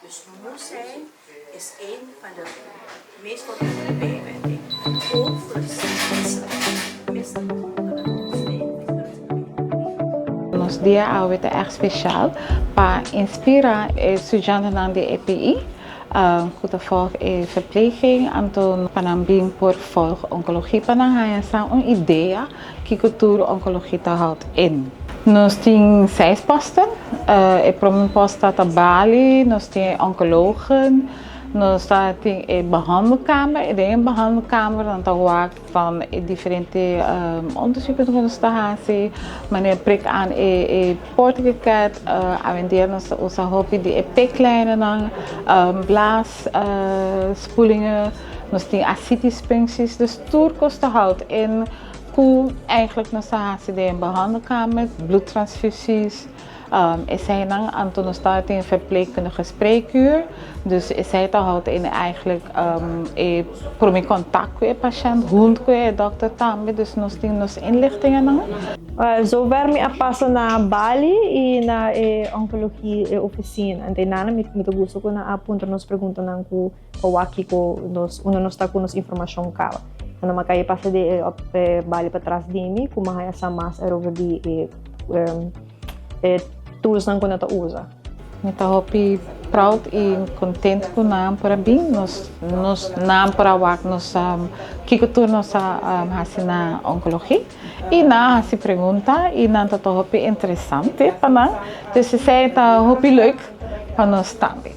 Dus moesheid is een van de meest voorkomende bijwerkingen. Ook voor de meestal Ons dia awet echt speciaal. Pa inspira estudianten aan de EPI. Goed volg verpleging Anton Panambing por volg oncologie Panangaya sa een idee kikotour oncologie te houdt in. Nós temos 6 posten. Een post staat op Bali, nós temos oncologen, nós temos een behandelkamer. In een behandelkamer dan waakt van differente onderzoeken van de statie. Meneer prik aan poortgeket, avenderen onze hobby die piklijnen, blaasspoelingen, nós temos ascitispuncties, dus toerkosten houdt in. Eigenlijk nog steeds in een behandelkamer, bloedtransfusies. Is hij dan Anton staat in verpleegkundige spreekuur. Is hij te houden in eigenlijk probeer contact met de patiënt, hond met de dokter tambe. Dus nog steeds inlichtingen dan. Zover me passo na Bali e na oncologia oficina. Ante nada me gusto ko na apunta nos pergunta nang ku kawaki ko nos uno nos ta ko nos informação kava. Quando makaya passa de Bali para trás de mim, como a essa massa era over de tools nang kuna ta usa. Nita hopi proud e contente com naam para bem nos naam para wak nos kiko tu nos hasina oncologia e na hasi pergunta e na ta hopi interessante para nós. Dus ze zei ta hopi leuk para nós também.